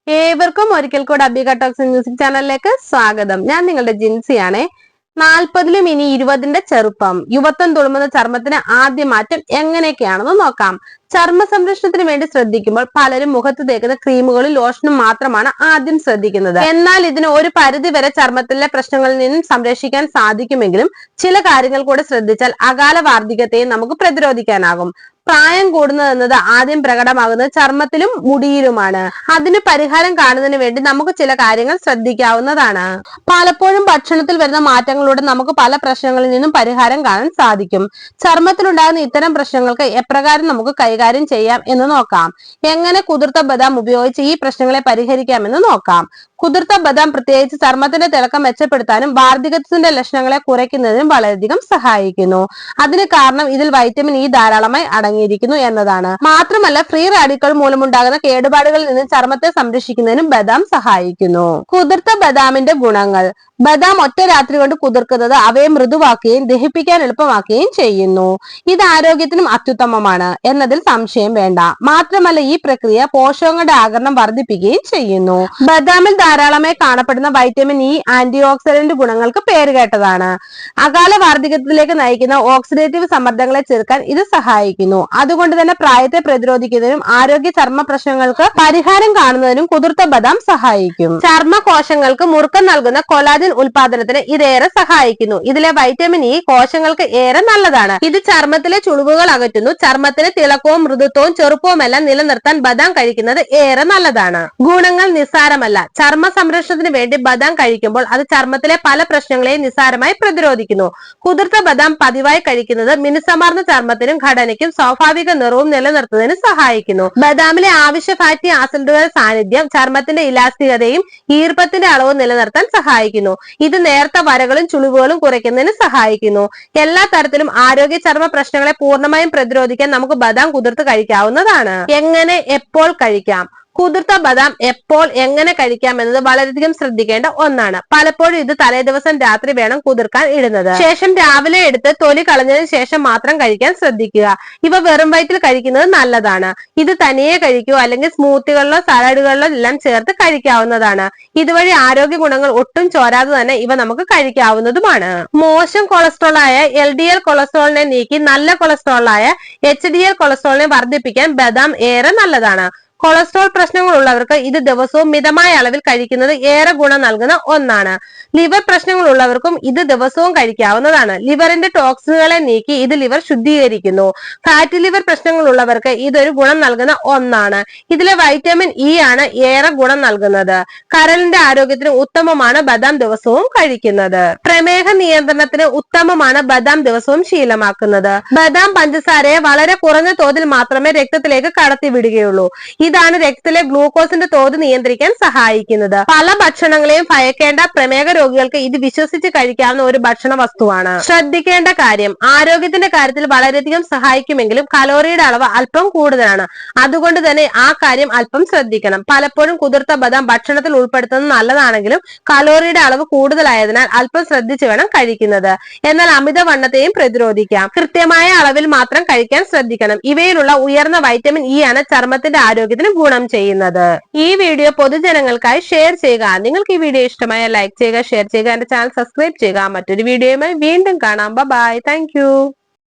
ഏവർക്കും ഒരിക്കൽ കൂടെ അബിക ടോക്സ് മ്യൂസിക് ചാനലിലേക്ക് സ്വാഗതം. ഞാൻ നിങ്ങളുടെ ജിൻസിയാണേ. 40ലും ഇനി 20ന്റെ ചെറുപ്പം. യുവത്വം തുളുമ്പുന്ന ചർമ്മത്തിന് ആദ്യ മാറ്റം എങ്ങനെയൊക്കെയാണെന്ന് നോക്കാം. ചർമ്മ സംരക്ഷണത്തിന് വേണ്ടി ശ്രദ്ധിക്കുമ്പോൾ പലരും മുഖത്ത് തേക്കുന്ന ക്രീമുകളും ലോഷനും മാത്രമാണ് ആദ്യം ശ്രദ്ധിക്കുന്നത്. എന്നാൽ ഇതിന് ഒരു പരിധി വരെ ചർമ്മത്തിലെ പ്രശ്നങ്ങളിൽ നിന്നും സംരക്ഷിക്കാൻ സാധിക്കുമെങ്കിലും ചില കാര്യങ്ങൾ കൂടെ ശ്രദ്ധിച്ചാൽ അകാല വാർദ്ധക്യത്തെയും നമുക്ക് പ്രതിരോധിക്കാനാകും. പ്രായം കൂടുന്നത് എന്നത് ആദ്യം പ്രകടമാകുന്നത് ചർമ്മത്തിലും മുടിയിലുമാണ്. അതിന് പരിഹാരം കാണുന്നതിന് വേണ്ടി നമുക്ക് ചില കാര്യങ്ങൾ ശ്രദ്ധിക്കാവുന്നതാണ്. പലപ്പോഴും ഭക്ഷണത്തിൽ വരുന്ന മാറ്റങ്ങളിലൂടെ നമുക്ക് പല പ്രശ്നങ്ങളിൽ നിന്നും പരിഹാരം കാണാൻ സാധിക്കും. ചർമ്മത്തിലുണ്ടാകുന്ന ഇത്തരം പ്രശ്നങ്ങൾക്ക് എപ്രകാരം നമുക്ക് കൈകാര്യം ചെയ്യാം എന്ന് നോക്കാം. എങ്ങനെ കുതിർത്ത ബദാം ഉപയോഗിച്ച് ഈ പ്രശ്നങ്ങളെ പരിഹരിക്കാമെന്ന് നോക്കാം. കുതിർത്ത ബദാം പ്രത്യേകിച്ച് ചർമ്മത്തിന്റെ തിളക്കം മെച്ചപ്പെടുത്താനും വാർദ്ധക്യത്തിന്റെ ലക്ഷണങ്ങളെ കുറയ്ക്കുന്നതിനും വളരെയധികം സഹായിക്കുന്നു. അതിന് കാരണം ഇതിൽ വൈറ്റമിൻ ഇ ധാരാളമായി അടങ്ങിയിരിക്കുന്നു എന്നതാണ്. മാത്രമല്ല ഫ്രീ റാഡിക്കൽ മൂലമുണ്ടാകുന്ന കേടുപാടുകളിൽ നിന്ന് ചർമ്മത്തെ സംരക്ഷിക്കുന്നതിനും ബദാം സഹായിക്കുന്നു. കുതിർത്ത ബദാമിന്റെ ഗുണങ്ങൾ. ബദാം ഒറ്റ രാത്രി കൊണ്ട് കുതിർക്കുന്നത് അവയെ മൃദുവാക്കുകയും ദഹിപ്പിക്കാൻ എളുപ്പമാക്കുകയും ചെയ്യുന്നു. ഇത് ആരോഗ്യത്തിനും അത്യുത്തമമാണ് എന്നതിൽ സംശയം വേണ്ട. മാത്രമല്ല ഈ പ്രക്രിയ പോഷകങ്ങളുടെ ആഗിരണം വർദ്ധിപ്പിക്കുകയും ചെയ്യുന്നു. ബദാമിൽ ധാരാളമായി കാണപ്പെടുന്ന വൈറ്റമിൻ ഇ ആന്റി ഓക്സിഡന്റ് ഗുണങ്ങൾക്ക് പേരുകേട്ടതാണ്. അകാല വാർദ്ധക്യത്തിലേക്ക് നയിക്കുന്ന ഓക്സിഡേറ്റീവ് സമ്മർദ്ദങ്ങളെ ചെറുക്കാൻ ഇത് സഹായിക്കുന്നു. അതുകൊണ്ട് തന്നെ പ്രായത്തെ പ്രതിരോധിക്കുന്നതിനും ആരോഗ്യ ചർമ്മ പ്രശ്നങ്ങൾക്ക് പരിഹാരം കാണുന്നതിനും കുതിർത്ത ബദാം സഹായിക്കും. ചർമ്മ കോശങ്ങൾക്ക് മുറുക്കം നൽകുന്ന കൊലാജൻ ഉൽപാദനത്തിന് ഇതേറെ സഹായിക്കുന്നു. ഇതിലെ വൈറ്റമിൻ ഇ കോശങ്ങൾക്ക് ഏറെ നല്ലതാണ്. ഇത് ചർമ്മത്തിലെ ചുളിവുകൾ അകറ്റുന്നു. ചർമ്മത്തിന് തിളക്കവും മൃദുത്വവും ചെറുപ്പവും എല്ലാം നിലനിർത്താൻ ബദാം കഴിക്കുന്നത് ഏറെ നല്ലതാണ്. ഗുണങ്ങൾ നിസ്സാരമല്ല. ചർമ്മ സംരക്ഷണത്തിന് വേണ്ടി ബദാം കഴിക്കുമ്പോൾ അത് ചർമ്മത്തിലെ പല പ്രശ്നങ്ങളെയും നിസ്സാരമായി പ്രതിരോധിക്കുന്നു. കുതിർത്ത ബദാം പതിവായി കഴിക്കുന്നത് മിനുസമാർന്ന ചർമ്മത്തിനും ഘടനയ്ക്കും സ്വാഭാവിക നിറവും നിലനിർത്തുന്നതിന് സഹായിക്കുന്നു. ബദാമിലെ ആവശ്യ ഫാറ്റി ആസിഡുകളുടെ സാന്നിധ്യം ചർമ്മത്തിന്റെ ഇലാസ്തികതയും ഈർപ്പത്തിന്റെ അളവും നിലനിർത്താൻ സഹായിക്കുന്നു. ഇത് നേർത്ത വരകളും ചുളിവുകളും കുറയ്ക്കുന്നതിന് സഹായിക്കുന്നു. എല്ലാ തരത്തിലും ആരോഗ്യ ചർമ്മ പ്രശ്നങ്ങളെ പൂർണ്ണമായും പ്രതിരോധിക്കാൻ നമുക്ക് ബദാം കുതിർത്ത് കഴിക്കാവുന്നതാണ്. എങ്ങനെ എപ്പോൾ കഴിക്കാം? കുതിർത്ത ബദാം എപ്പോൾ എങ്ങനെ കഴിക്കാം എന്നത് വളരെയധികം ശ്രദ്ധിക്കേണ്ട ഒന്നാണ്. പലപ്പോഴും ഇത് തലേ ദിവസം രാത്രി വേണം കുതിർക്കാൻ ഇടുന്നത്. ശേഷം രാവിലെ എടുത്ത് തൊലി കളഞ്ഞതിന് ശേഷം മാത്രം കഴിക്കാൻ ശ്രദ്ധിക്കുക. ഇവ വെറും വയറ്റിൽ കഴിക്കുന്നത് നല്ലതാണ്. ഇത് തനിയെ കഴിക്കുകയോ അല്ലെങ്കിൽ സ്മൂത്തികളിലോ സലാഡുകളിലോ എല്ലാം ചേർത്ത് കഴിക്കാവുന്നതാണ്. ഇതുവഴി ആരോഗ്യ ഗുണങ്ങൾ ഒട്ടും ചോരാതെ തന്നെ ഇവ നമുക്ക് കഴിക്കാവുന്നതുമാണ്. മോശം കൊളസ്ട്രോളായ LDL കൊളസ്ട്രോളിനെ നീക്കി നല്ല കൊളസ്ട്രോളായ HDL കൊളസ്ട്രോളിനെ വർദ്ധിപ്പിക്കാൻ ബദാം ഏറെ നല്ലതാണ്. കൊളസ്ട്രോൾ പ്രശ്നങ്ങൾ ഉള്ളവർക്ക് ഇത് ദിവസവും മിതമായ അളവിൽ കഴിക്കുന്നത് ഏറെ ഗുണം നൽകുന്ന ഒന്നാണ്. ലിവർ പ്രശ്നങ്ങൾ ഉള്ളവർക്കും ഇത് ദിവസവും കഴിക്കാവുന്നതാണ്. ലിവറിന്റെ ടോക്സിനുകളെ നീക്കി ഇത് ലിവർ ശുദ്ധീകരിക്കുന്നു. ഫാറ്റി ലിവർ പ്രശ്നങ്ങൾ ഉള്ളവർക്ക് ഇതൊരു ഗുണം നൽകുന്ന ഒന്നാണ്. ഇതിലെ വൈറ്റമിൻ ഇ ആണ് ഏറെ ഗുണം നൽകുന്നത്. കരളിന്റെ ആരോഗ്യത്തിന് ഉത്തമമാണ് ബദാം ദിവസവും കഴിക്കുന്നത്. പ്രമേഹ നിയന്ത്രണത്തിന് ഉത്തമമാണ് ബദാം ദിവസവും ശീലമാക്കുന്നത്. ബദാം പഞ്ചസാരയെ വളരെ കുറഞ്ഞ തോതിൽ മാത്രമേ രക്തത്തിലേക്ക് കടത്തിവിടുകയുള്ളൂ. ഇതാണ് രക്തത്തിലെ ഗ്ലൂക്കോസിന്റെ തോത് നിയന്ത്രിക്കാൻ സഹായിക്കുന്നത്. പല ഭക്ഷണങ്ങളെയും ഭയക്കേണ്ട. പ്രമേഹ രോഗികൾക്ക് ഇത് വിശ്വസിച്ച് കഴിക്കാവുന്ന ഒരു ഭക്ഷണ വസ്തുവാണ്. ശ്രദ്ധിക്കേണ്ട കാര്യം, ആരോഗ്യത്തിന്റെ കാര്യത്തിൽ വളരെയധികം സഹായിക്കുമെങ്കിലും കലോറിയുടെ അളവ് അല്പം കൂടുതലാണ്. അതുകൊണ്ട് തന്നെ ആ കാര്യം അല്പം ശ്രദ്ധിക്കണം. പലപ്പോഴും കുതിർത്ത ബദാം ഭക്ഷണത്തിൽ ഉൾപ്പെടുത്തുന്നത് നല്ലതാണെങ്കിലും കലോറിയുടെ അളവ് കൂടുതലായതിനാൽ അല്പം ശ്രദ്ധിച്ചു വേണം കഴിക്കുന്നത്. എന്നാൽ അമിതവണ്ണത്തെയും പ്രതിരോധിക്കാം. കൃത്യമായ അളവിൽ മാത്രം കഴിക്കാൻ ശ്രദ്ധിക്കണം. ഇവയിലുള്ള ഉയർന്ന വൈറ്റമിൻ ഇ ആണ് ചർമ്മത്തിന്റെ ആരോഗ്യത്തിന് ഗുണം ചെയ്യുന്നത്. ഈ വീഡിയോ പൊതുജനങ്ങൾക്കായി ഷെയർ ചെയ്യുക. നിങ്ങൾക്ക് ഈ വീഡിയോ ഇഷ്ടമായ ലൈക്ക് ചെയ്യുക, ഷെയർ ചെയ്യുക, എന്റെ ചാനൽ സബ്സ്ക്രൈബ് ചെയ്യുക. മറ്റൊരു വീഡിയോയുമായി വീണ്ടും കാണാം. ബൈ. Thank you.